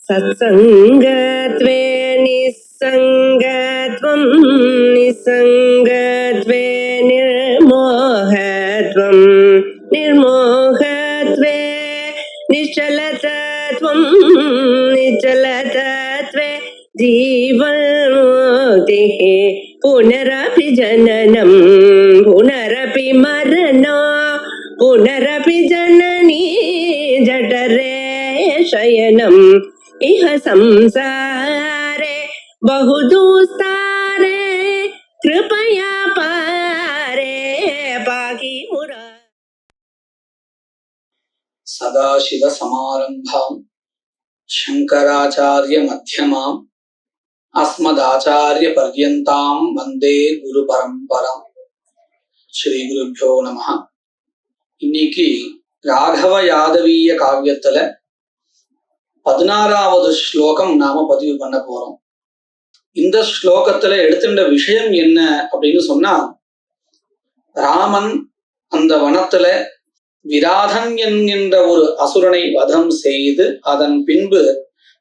सत्संगत्वे निस्संगत्वं निस्संगत्वे निर्मोहत्वं निर्मोहत्वे निश्चलतत्वं निश्चलतत्वे जीवन्मुक्तिः पुनरपि जननं पुनरपि मरणं पुनरपि जननी जठरे शयनम् इह संसारे बहुदुस्तारे कृपया पारे पाहि मुरा। सदाशिव समारंभां शंकराचार्य मध्यमां अस्मदाचार्य पर्यन्तां वंदे गुरु परंपरा। श्री गुरुभ्यो नमः। இன்னைக்கு ராகவ யாதவீய காவியத்துல 16வது ஸ்லோகம் நாம பதிவு பண்ண போறோம். இந்த ஸ்லோகத்துல எடுத்துட்ட விஷயம் என்ன அப்படின்னு சொன்னா, ராமன் அந்த வனத்துல விராதன் என்கின்ற ஒரு அசுரனை வதம் செய்து அதன் பின்பு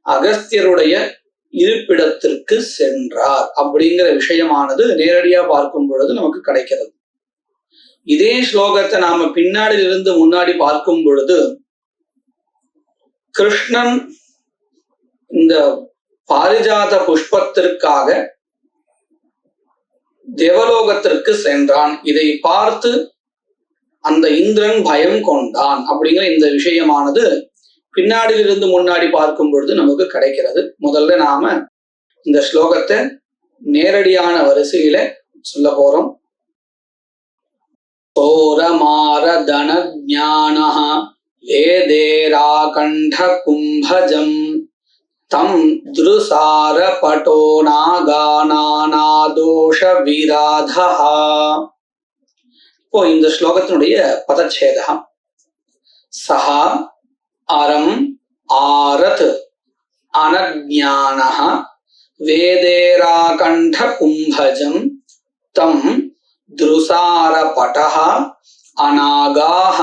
அகஸ்தியருடைய இருப்பிடத்திற்கு சென்றார் அப்படிங்கிற விஷயமானது நேரடியா பார்க்கும் பொழுது நமக்கு கிடைக்கிறது. இதே ஸ்லோகத்தை நாம பின்னாடியிலிருந்து முன்னாடி பார்க்கும் பொழுது கிருஷ்ணன் இந்த பாரிஜாத புஷ்பத்திற்காக தேவலோகத்திற்கு சென்றான். இதை பார்த்து அந்த இந்திரன் பயம் கொண்டான் அப்படிங்கிற இந்த விஷயமானது பின்னாடியிலிருந்து முன்னாடி பார்க்கும் பொழுது நமக்கு கிடைக்கிறது. முதல்ல நாம இந்த ஸ்லோகத்தை நேரடியான வரிசையில சொல்ல போறோம். சோரமாரதன ஞானஹ வேதேராகண்ட கும்பஜம் தம் திருசார பட்டோ நாகானாதோஷ விராதஹ. இப்போ இந்த ஸ்லோகத்தினுடைய பதச்சேதம் சஹா அரம் ஆரத் அனஜ்ஞானஹ வேதேராகண்ட கும்பஜம் தம் திருசார பட்டஹ அநாகாஹ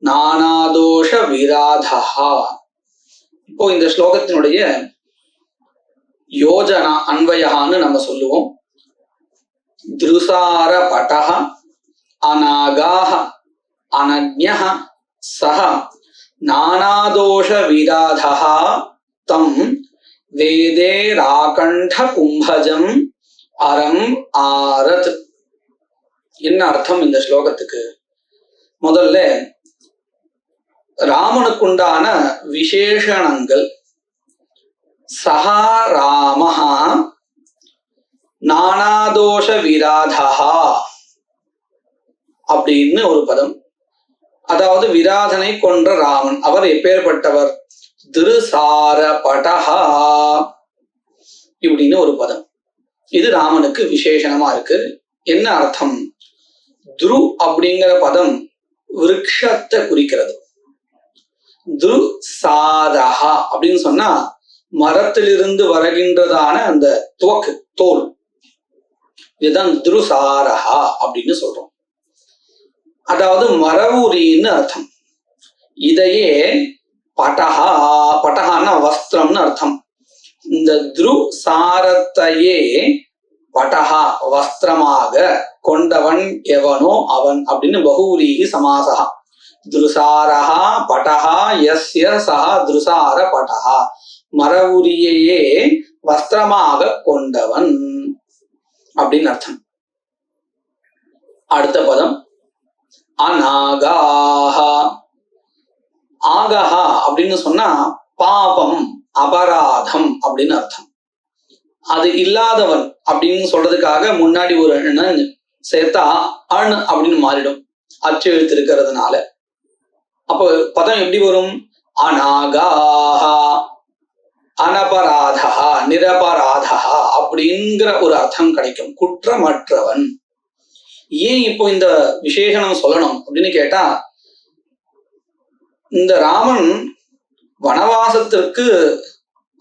நானாதோஷ விராதஹ. இப்போ இந்த ஸ்லோகத்தினுடைய யோஜனா அன்வயான்னு நம்ம சொல்லுவோம். திருசார பட்டஹ அநாகாஹ அனஜ்ஞஹ சஹ நானாதோஷ விராதஹ தம் வேதேராகண்ட கும்பஜம் அரம் ஆரத். என்ன அர்த்தம் இந்த ஸ்லோகத்துக்கு? முதல்ல ராமனுக்குண்டான விசேஷணங்கள். சஹா ராமஹா நானாதோஷ விராதஹா அப்படின்னு ஒரு பதம். அதாவது விராதனை கொன்ற ராமன். அவர் எப்பேற்பட்டவர்? திருசார படஹா இப்படின்னு ஒரு பதம். இது ராமனுக்கு விசேஷணமா இருக்கு. என்ன அர்த்தம்? துரு அப்படிங்கிற பதம் விருட்சத்தை குறிக்கிறது. துரு சாரஹா அப்படின்னு சொன்னா மரத்திலிருந்து வருகின்றதான அந்த துவக்கு தோல், இதுதான் துருசாரஹா அப்படின்னு சொல்றோம். அதாவது மரவுரின்னு அர்த்தம். இதையே பட்டஹா, பட்டஹான்னா வஸ்திரம்னு அர்த்தம். இந்த துரு சாரத்தையே பட்டஹா வஸ்திரமாக கொண்டவன் எவனோ அவன் அப்படின்னு பகூரீஹி சமாசா. திருசாரஹா பட்டஹா யஸ்ய சஹா திருசார பட்டஹா. மரவுரியையே வஸ்திரமாக கொண்டவன் அப்படின்னு அர்த்தம். அடுத்த பதம் அநாகாஹா. ஆகஹா அப்படின்னு சொன்னா பாபம் அபராதம் அப்படின்னு அர்த்தம். அது இல்லாதவன் அப்படின்னு சொல்றதுக்காக முன்னாடி ஒரு சேர்த்தா அண் அப்படின்னு மாறிடும், அச்சு எழுத்து இருக்கிறதுனால. அப்போ பதம் எப்படி வரும்? அநாகாஹா அனபராதா நிரபராதா அப்படிங்கிற ஒரு அர்த்தம் கிடைக்கும். குற்றமற்றவன். ஏன் இப்போ இந்த விசேஷனம் சொல்லணும் அப்படின்னு கேட்டா, இந்த ராமன் வனவாசத்திற்கு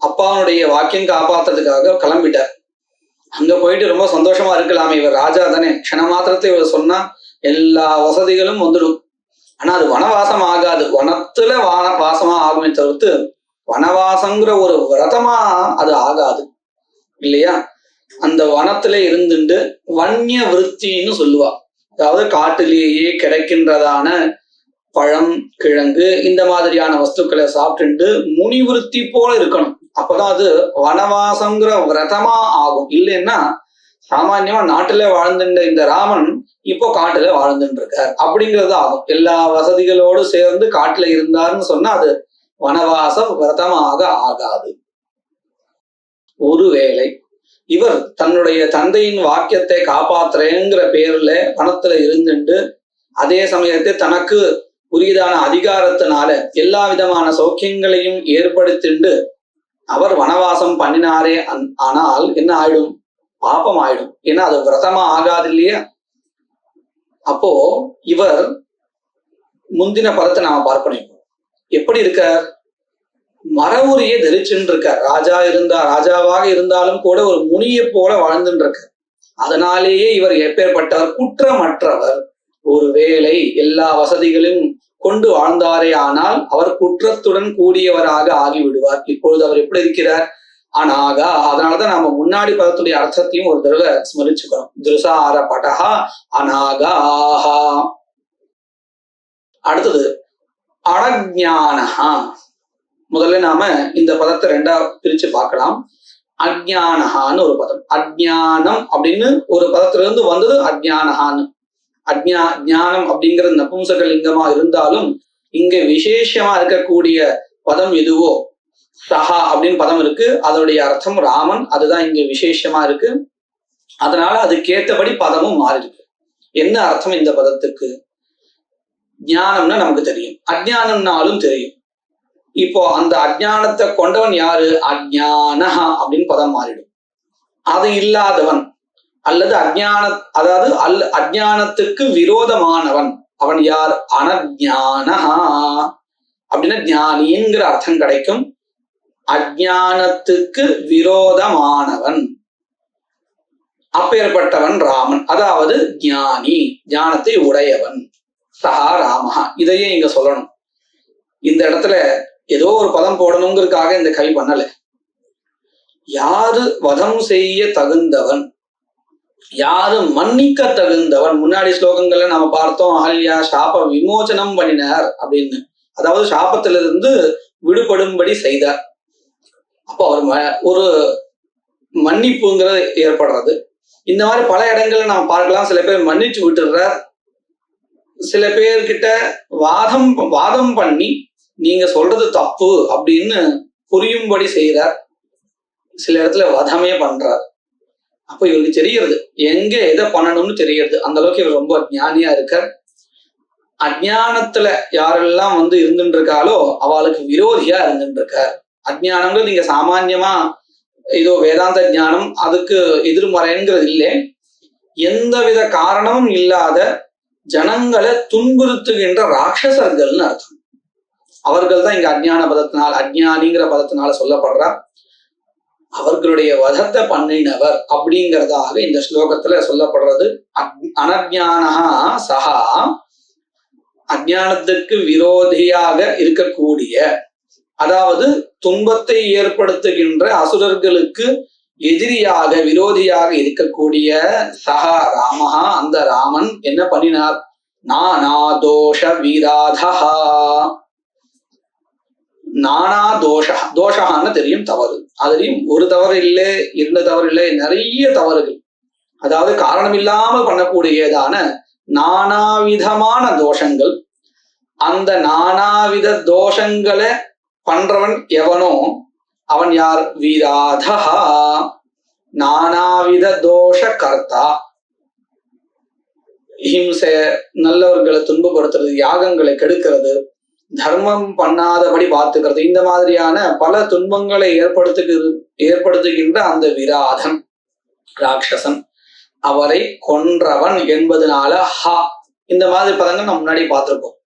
அப்பாவுடைய வாக்கியம் காப்பாத்துறதுக்காக கிளம்பிட்டார். அங்க போயிட்டு ரொம்ப சந்தோஷமா இருக்கலாமே, இவர் ராஜா தானே, க்ஷண மாத்திரத்தை இவர் சொன்னா எல்லா வசதிகளும் வந்துடும். ஆனா அது வனவாசம் ஆகாது, வனத்துல வாசமா ஆகுமே தவிர்த்து வனவாசங்கிற ஒரு விரதமா அது ஆகாது இல்லையா? அந்த வனத்துல இருந்துட்டு வன்னிய விருத்தின்னு சொல்லுவா. அதாவது காட்டிலேயே கிடைக்கின்றதான பழம், கிழங்கு இந்த மாதிரியான வஸ்துக்களை சாப்பிட்டு முனிவிருத்தி போல இருக்கணும். அப்பதான் அது வனவாசங்கிற விரதமா ஆகும். இல்லைன்னா சாமான்யமா நாட்டுல வாழ்ந்துட்ட இந்த ராமன் இப்போ காட்டுல வாழ்ந்துட்டு இருக்கார் அப்படிங்கிறது ஆகும். எல்லா வசதிகளோடு சேர்ந்து காட்டுல இருந்தாருன்னு சொன்னா அது வனவாச விரதமாக ஆகாது. ஒருவேளை இவர் தன்னுடைய தந்தையின் வாக்கியத்தை காப்பாத்துறேங்கிற பேர்ல வனத்துல இருந்துட்டு அதே சமயத்தை தனக்கு உரியதான அதிகாரத்தினால எல்லா விதமான சௌக்கியங்களையும் ஏற்படுத்திண்டு அவர் வனவாசம் பண்ணினாரே ஆனால் என்ன ஆயிடும்? பாபம் ஆயிடும். ஏன்னா அது விரதமா ஆகாது இல்லையா? அப்போ இவர் முந்தின பதத்தை நாம பார்க்கணும். எப்படி இருக்கார்? மரவுரிய தரிச்சுன்னு இருக்கார். ராஜாவாக இருந்தாலும் கூட ஒரு முனியை போல வாழ்ந்துட்டு இருக்கார். அதனாலேயே இவர் எப்பேற்பட்டவர்? குற்றமற்றவர். ஒருவேளை எல்லா வசதிகளையும் கொண்டு வாழ்ந்தாரே ஆனால் அவர் குற்றத்துடன் கூடியவராக ஆகிவிடுவார். இப்பொழுது அவர் எப்படி இருக்கிறார்? அனாகா. அதனாலதான் நம்ம முன்னாடி பதத்துடைய அர்த்தத்தையும் ஒரு தடவை ஸ்மரிச்சுக்கிறோம். திருசார படஹா அனாகாஹா. அடுத்தது அனஜ்ஞானஹா. முதல்ல நாம இந்த பதத்தை ரெண்டா பிரிச்சு பார்க்கலாம். அஜ்ஞானஹான்னு ஒரு பதம், அஜ்ஞானம் அப்படின்னு ஒரு பதத்துல இருந்து வந்தது அஜ்ஞானஹான்னு. ஞானம் அப்படிங்கிற நபும்சக லிங்கமா இருந்தாலும் இங்க விசேஷமா இருக்கக்கூடிய பதம் எதுவோ சஹா அப்படின்னு பதம் இருக்கு. அதோடைய அர்த்தம் ராமன். அதுதான் இங்க விசேஷமா இருக்கு. அதனால அதுக்கேற்றபடி பதமும் மாறிருக்கு. என்ன அர்த்தம் இந்த பதத்துக்கு? ஞானம்னா நமக்கு தெரியும், அஜ்ஞானம்னாலும் தெரியும். இப்போ அந்த அஜ்ஞானத்தை கொண்டவன் யாரு? அஜ்ஞானஹா அப்படின்னு பதம் மாறிடும். அது இல்லாதவன் அல்லது அஜ்ஞானத்துக்கு விரோதமானவன் அவன் யார்? அனஜ்ஞானஹா அப்படின்னா ஞானிங்கிற அர்த்தம் கிடைக்கும். அஜ்ஞானத்துக்கு விரோதமானவன், அப்பேற்பட்டவன் ராமன். அதாவது ஞானி, ஞானத்தை உடையவன். சஹா ராமஹா. இதையே இங்க சொல்லணும். இந்த இடத்துல ஏதோ ஒரு பதம் போடணுங்கிறதுக்காக இந்த கை பண்ணல. யாரு வதம் செய்ய தகுந்தவன், யாரு மன்னிக்க தகுந்தவன். முன்னாடி ஸ்லோகங்கள்ல நம்ம பார்த்தோம், அகல்யா சாப விமோசனம் பண்ணினார் அப்படின்னு. அதாவது சாபத்திலிருந்து விடுபடும்படி செய்தார். அப்போ அவர் ஒரு மன்னிப்புங்கிறது ஏற்படுறது. இந்த மாதிரி பல இடங்கள்ல நம்ம பார்க்கலாம். சில பேர் மன்னிச்சு விட்டுறார், சில பேர்கிட்ட வாதம் பண்ணி நீங்க சொல்றது தப்பு அப்படின்னு புரியும்படி செய்யறார். சில இடத்துல வதமே பண்றார். அப்ப இவருக்கு தெரிகிறது எங்க எதை பண்ணணும்னு தெரிகிறது. அந்த அளவுக்கு இவர் ரொம்ப ஞானியா இருக்கார். அஜ்ஞானத்துல யாரெல்லாம் இருந்துட்டு இருக்காளோ அவளுக்கு விரோதியா இருந்துட்டு இருக்கார். அஜ்ஞானம்ங்கிறது நீங்க சாமான்யமா ஏதோ வேதாந்த ஞானம் அதுக்கு எதிர்மறைங்கிறது இல்லை. எந்தவித காரணமும் இல்லாத ஜனங்களை துன்புறுத்துகின்ற ராட்சசர்கள்னு அர்த்தம். அவர்கள் தான் இங்க அஜ்ஞானிங்கிற பதத்தினால சொல்லப்படுறார். அவர்களுடைய வதத்தை பண்ணினவர் அப்படிங்கிறதாக இந்த ஸ்லோகத்துல சொல்லப்படுறது. அனஜ்ஞானஹா சஹா, அஜ்ஞானத்துக்கு விரோதியாக இருக்கக்கூடிய, அதாவது துன்பத்தை ஏற்படுத்துகின்ற அசுரர்களுக்கு எதிரியாக விரோதியாக இருக்கக்கூடிய சஹா ராமஹா, அந்த ராமன் என்ன பண்ணினார்? நானா தோஷ விராதஹா. நானா தோஷான்னு தெரியும், தவறு. அதுலயும் ஒரு தவறு இல்லை, 2 தவறு இல்லை, நிறைய தவறுகள். அதாவது காரணம் இல்லாமல் பண்ணக்கூடியதான நானாவிதமான தோஷங்கள். அந்த நானாவித தோஷங்களை பண்றவன் எவனோ அவன் யார்? விராதஹா, நானாவித தோஷ கர்த்தா. ஹிம்சை, நல்லவர்களை துன்பப்படுத்துறது, யாகங்களை கெடுக்கிறது, தர்மம் பண்ணாதபடி பார்த்துக்கிறது, இந்த மாதிரியான பல துன்பங்களை ஏற்படுத்துகின்ற அந்த விராதன் ராட்சசன், அவரை கொன்றவன் என்பதனால ஹா இந்த மாதிரி பதங்கள் நம்ம முன்னாடி பார்த்திருக்கோம்.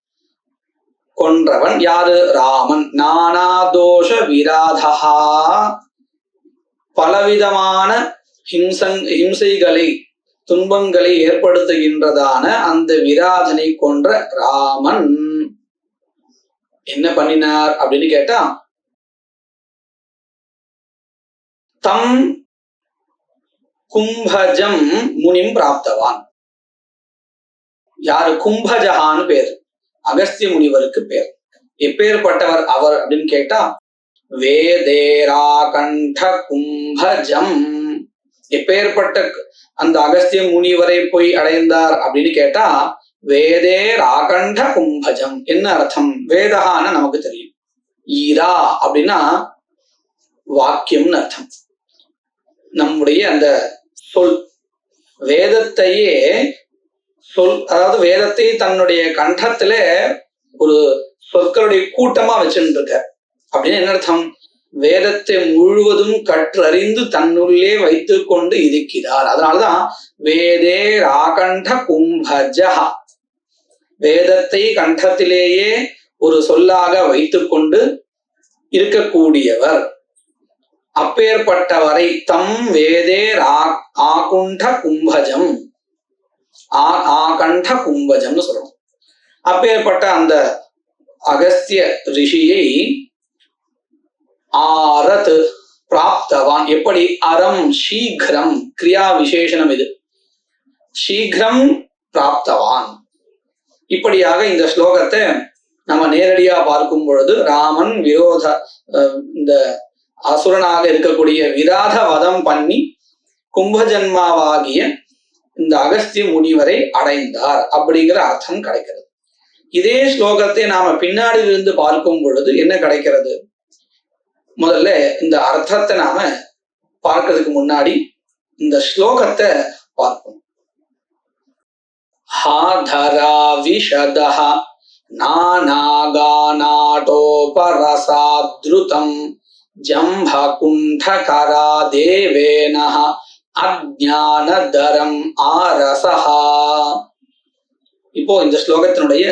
கொன்றவன் யாரு? ராமன். நானாதோஷ விராதஹா, பலவிதமான ஹிம்சைகளை துன்பங்களை ஏற்படுத்துகின்றதான அந்த விராதனை கொன்ற ராமன் என்ன பண்ணினார் அப்படின்னு கேட்டா, தம் கும்பஜம் முனிம் பிராப்தவான். யாரு? கும்பஜகான்னு பேர், அகஸ்திய முனிவருக்கு பேர். எப்பேற்பட்டவர் அவர் அப்படின்னு கேட்டா, வேதேராகண்ட கும்பஜம். எப்பேற்பட்ட அந்த அகஸ்திய முனிவரை போய் அடைந்தார் அப்படின்னு கேட்டா, வேதேராகண்ட கும்பஜம். என்ன அர்த்தம்? வேதகான்னு நமக்கு தெரியும். ஈரா அப்படின்னா வாக்கியம்னு அர்த்தம். நம்முடைய அந்த சொல், வேதத்தையே சொல், அதாவது வேதத்தை தன்னுடைய கண்டத்துல ஒரு சொற்களுடைய கூட்டமா வச்சுட்டு இருக்க அப்படின்னு என்ன அர்த்தம்? வேதத்தை முழுவதும் கற்றறிந்து தன்னுள்ளே வைத்து கொண்டு இருக்கிறார். அதனாலதான் வேதே ராகண்ட கும்பஜா, வேதத்தை கண்டத்திலேயே ஒரு சொல்லாக வைத்து கொண்டு இருக்கக்கூடியவர். அப்பேற்பட்டவரை தம் வேதே ஆகுண்ட கும்பஜம், ஆகண்ட கும்பஜம்னு சொல்லணும். அப்பேற்பட்ட அந்த அகஸ்திய ரிஷியை ஆரத் பிராப்தவான். எப்படி? அறம் சீக்கிரம், கிரியா விசேஷனம் இது. சீக்கிரம் பிராப்தவான். இப்படியாக இந்த ஸ்லோகத்தை நம்ம நேரடியா பார்க்கும் பொழுது ராமன் இந்த அசுரனாக இருக்கக்கூடிய விராத வதம் பண்ணி கும்பஜன்மாவாகிய இந்த அகஸ்திய முனிவரை அடைந்தார் அப்படிங்கிற அர்த்தம் கிடைக்கிறது. இதே ஸ்லோகத்தை நாம பின்னாடியிலிருந்து பார்க்கும் பொழுது என்ன கிடைக்கிறது? முதல்ல இந்த அர்த்தத்தை நாம பார்க்கிறதுக்கு முன்னாடி இந்த ஸ்லோகத்தை பார்ப்போம். ஹாதரா விஷதஹ நானாகாநாடோபரசாத்ருதம் ஜம்பகுண்டகரா தேவேனஹ அஜ்ஞானதரம் ஆரசஹா. இப்போ இந்த ஸ்லோகத்தினுடைய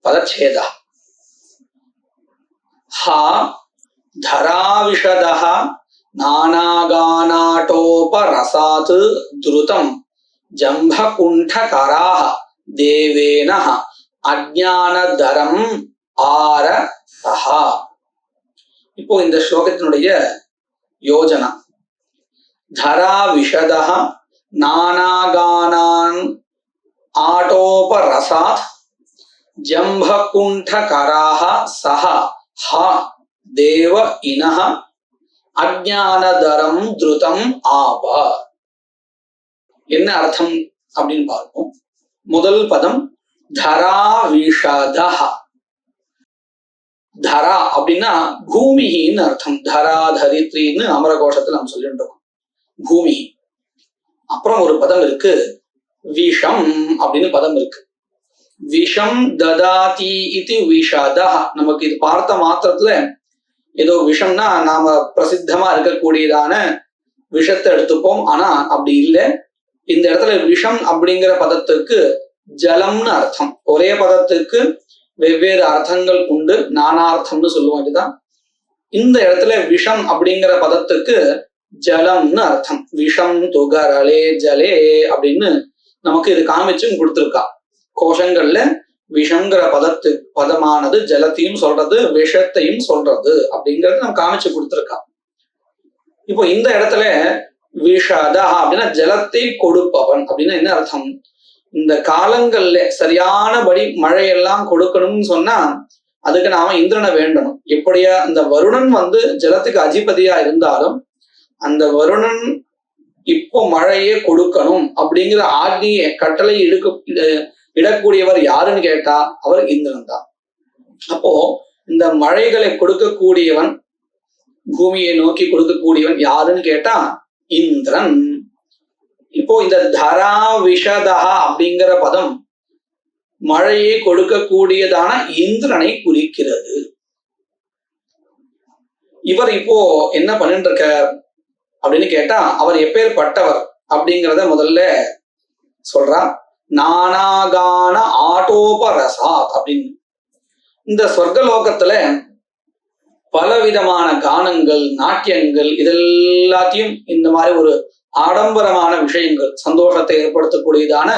பதச்சேதா. ஹா தராவிஷதஹ நானாகாநாடோபரசாத் த்ருதம் ஜம்பகுண்டகராஹ தேவேனஹ அஜ்ஞானதரம் ஆரசஹா. இப்போ இந்த ஸ்லோகத்தினுடைய யோஜனா. தரா விஷதஹ நானாகானான் ஆட்டோபரசாத் ஜம்பகுண்டகராஹ சஹ ஹ தேவ இனஹ அஜ்ஞானதரம் த்ருதம் ஆப. என்ன அர்த்தம் அப்படின்னு பார்ப்போம். முதல் பதம் தரா விஷதஹ. தரா அப்படின்னா பூமின்னு அர்த்தம். தரா தரித்ரின்னு அமரகோஷத்துல நம்ம சொல்லிட்டு இருக்கோம், பூமி. அப்புறம் ஒரு பதம் இருக்கு விஷம் அப்படின்னு பதம் இருக்கு. விஷம் ததாதி இது விஷதஹ. நமக்கு இது பார்த்த மாத்திரத்துல ஏதோ விஷம்னா நாம பிரசித்தமா இருக்கக்கூடியதான விஷத்தை எடுத்துப்போம். ஆனா அப்படி இல்லை. இந்த இடத்துல விஷம் அப்படிங்கிற பதத்துக்கு ஜலம்னு அர்த்தம். ஒரே பதத்துக்கு வெவ்வேறு அர்த்தங்கள் உண்டு, நானார்த்தம்னு சொல்லுவோம். இதுதான் இந்த இடத்துல விஷம் அப்படிங்கிற பதத்துக்கு ஜலம்னு அர்த்தம். விஷம் துகரலே ஜலே அப்படின்னு நமக்கு இது காமிச்சும் கொடுத்துருக்கா. கோஷங்கள்ல விஷங்கிற பதமானது ஜலத்தையும் சொல்றது, விஷத்தையும் சொல்றது அப்படிங்கறது நம்ம காமிச்சு கொடுத்துருக்கா. இப்போ இந்த இடத்துல விஷதா அப்படின்னா ஜலத்தை கொடுப்பவன் அப்படின்னா என்ன அர்த்தம்? இந்த காலங்கள்ல சரியானபடி மழையெல்லாம் கொடுக்கணும்னு சொன்னா அதுக்கு நாம இந்திரனை வேண்டணும். எப்படியா இந்த வருணன் ஜலத்துக்கு அதிபதியா இருந்தாலும் அந்த வருணன் இப்போ மழையே கொடுக்கணும் அப்படிங்கிற ஆக்னிய கட்டளை இடக்கூடியவர் யாருன்னு கேட்டா அவர் இந்திரன் தான். அப்போ இந்த மழைகளை கொடுக்கக்கூடியவன், பூமியை நோக்கி கொடுக்கக்கூடியவன் யாருன்னு கேட்டா இந்திரன். இப்போ இந்த தரா விஷதா அப்படிங்கிற பதம் மழையை கொடுக்கக்கூடியதான இந்திரனை குறிக்கிறது. இவர் இப்போ என்ன பண்ணிட்டு இருக்கார் அப்படின்னு கேட்டா அவர் எப்பேற்பட்டவர் அப்படிங்கிறத முதல்ல சொல்றா. நானாகான ஆட்டோபரசாத் அப்படின்னு. இந்த சொர்க்கலோகத்துல பலவிதமான கானங்கள், நாட்டியங்கள், இதெல்லாத்தையும் இந்த மாதிரி ஒரு ஆடம்பரமான விஷயங்கள், சந்தோஷத்தை ஏற்படுத்தக்கூடியதான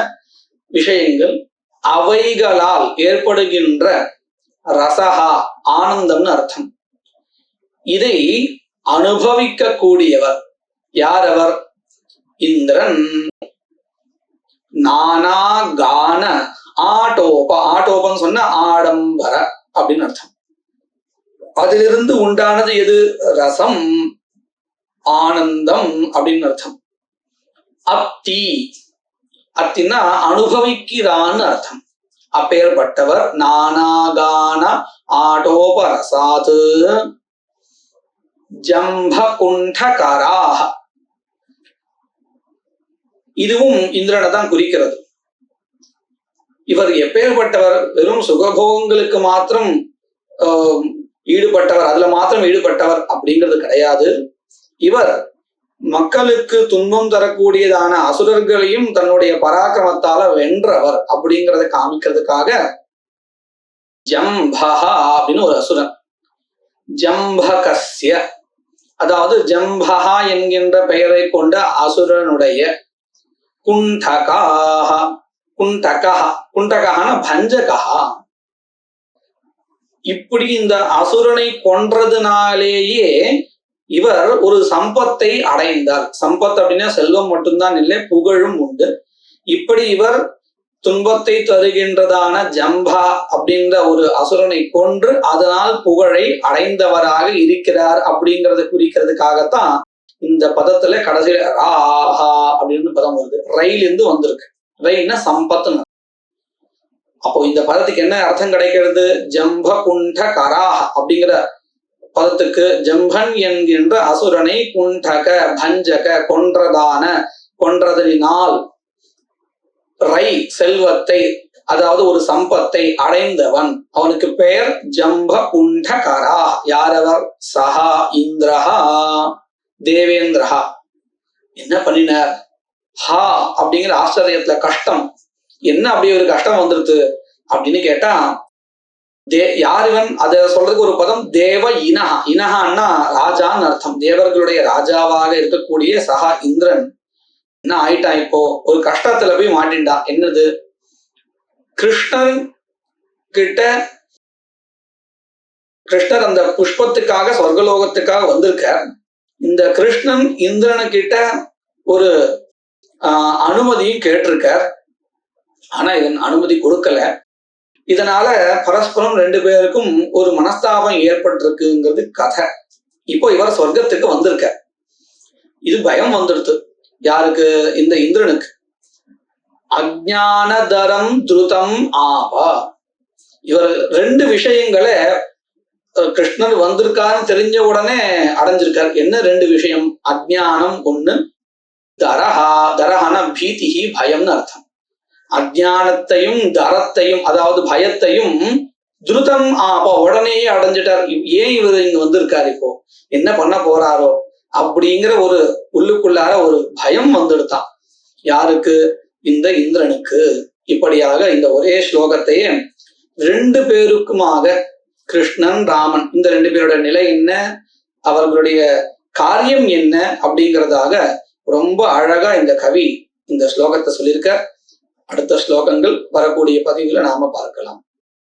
விஷயங்கள், அவைகளால் ஏற்படுகின்ற ரசஹா ஆனந்தம்னு அர்த்தம். இதை அனுபவிக்க கூடியவர், யார் அவர்? இந்திரன். நானா கான ஆட்டோப, ஆட்டோபம் சொன்ன ஆடம்பர அப்படின்னு அர்த்தம். அதிலிருந்து உண்டானது எது? ரசம், ஆனந்தம் அப்படின்னு அர்த்தம். அப்தி, அத்தின்னா அனுபவிக்கிறான்னு அர்த்தம். அப்பேற்பட்டவர் நானாகான ஆடோபரசாது ஜம்பகுண்டகராஹ. இதுவும் இந்திரனை தான் குறிக்கிறது. இவர் எப்பேற்பட்டவர்? வெறும் சுகபோகங்களுக்கு மாத்திரம் ஈடுபட்டவர், அதுல மாத்திரம் ஈடுபட்டவர் அப்படிங்கிறது கிடையாது. இவர் மக்களுக்கு துன்பம் தரக்கூடியதான அசுரர்களையும் தன்னுடைய பராக்கிரமத்தால வென்றவர் அப்படிங்கிறத காமிக்கிறதுக்காக ஜம்பஹா அப்படின்னு ஒரு அசுரன், ஜம்பகஸ்ய, அதாவது ஜம்பஹா என்கின்ற பெயரை கொண்ட அசுரனுடைய குண்டகாஹ, குண்டகஹ, குண்டகஹன பஞ்சகஹா. இப்படி இந்த அசுரனை கொன்றதுனாலேயே இவர் ஒரு சம்பத்தை அடைந்தார். சம்பத் அப்படின்னா செல்வம் மட்டும்தான் இல்லை, புகழும் உண்டு. இப்படி இவர் துன்பத்தை தருகின்றதான ஜம்பா அப்படின்ற ஒரு அசுரனை கொன்று அதனால் புகழை அடைந்தவராக இருக்கிறார் அப்படிங்கறத குறிக்கிறதுக்காகத்தான் இந்த பதத்துல கடைசியில ராஹா அப்படின்னு பதம் வருது. ரயிலிருந்து வந்திருக்கு. ரயில்னா சம்பத்துன்னு. அப்போ இந்த பதத்துக்கு என்ன அர்த்தம் கிடைக்கிறது? ஜம்ப குண்ட கராஹ அப்படிங்கிற பதத்துக்கு ஜம்பன் என்கின்ற அசுரனை குண்டக பஞ்சக கொன்றதான, கொன்றதனால் ரை செல்வத்தை, அதாவது ஒரு சம்பத்தை அடைந்தவன், அவனுக்கு பெயர் ஜம்ப குண்டகரா. யாரவர்? சஹா இந்திரஹா, தேவேந்திரஹா. என்ன பண்ணினார்? ஹா அப்படிங்கிற ஆச்சரியத்துல கஷ்டம், என்ன அப்படி ஒரு கஷ்டம் வந்துருது அப்படின்னு கேட்டா, யார் இவன்? அத சொல்றதுக்கு ஒரு பதம் தேவ இனஹா. இனஹான்னா ராஜான்னு அர்த்தம். தேவர்களுடைய ராஜாவாக இருக்கக்கூடிய சஹா இந்திரன் என்ன ஆயிட்டான்? இப்போ ஒரு கஷ்டத்துல போய் மாட்டின்டான். என்னது? கிருஷ்ணர் கிட்ட, கிருஷ்ணர் அந்த புஷ்பத்துக்காக சொர்க்கலோகத்துக்காக வந்திருக்க. இந்த கிருஷ்ணன் இந்திரனு கிட்ட ஒரு அனுமதியும் கேட்டிருக்கார். ஆனா இதன் அனுமதி கொடுக்கல. இதனால பரஸ்பரம் ரெண்டு பேருக்கும் ஒரு மனஸ்தாபம் ஏற்பட்டிருக்குங்கிறது கதை. இப்போ இவர் சொர்க்கத்துக்கு வந்திருக்க. இது பயம் வந்துடுது. யாருக்கு? இந்த இந்திரனுக்கு. அஜ்ஞானதரம் துருதம் ஆபா. இவர் ரெண்டு விஷயங்களை கிருஷ்ணர் வந்திருக்காருன்னு தெரிஞ்ச உடனே அடைஞ்சிருக்கார். என்ன ரெண்டு விஷயம்? அஜ்ஞானம் ஒண்ணு, தரஹா, தரஹான பீதிஹி பயம்னு அர்த்தம். அஜ்ஞானத்தையும் தரத்தையும், அதாவது பயத்தையும், துருதம் ஆபா உடனேயே அடைஞ்சிட்டார். ஏன் இவர் இங்க வந்திருக்காரு, இப்போ என்ன பண்ண போறாரோ அப்படிங்கிற ஒரு உள்ளுக்குள்ளார ஒரு பயம் வந்துடுதான். யாருக்கு? இந்த இந்திரனுக்கு. இப்படியாக இந்த ஒரே ஸ்லோகத்தையே ரெண்டு பேருக்குமாக கிருஷ்ணன் ராமன் இந்த ரெண்டு பேரோட நிலை என்ன, அவர்களுடைய காரியம் என்ன அப்படிங்கிறதாக ரொம்ப அழகா இந்த கவி இந்த ஸ்லோகத்தை சொல்லியிருக்க. அடுத்த ஸ்லோகங்கள் வரக்கூடிய பதிவுல நாம பார்க்கலாம்.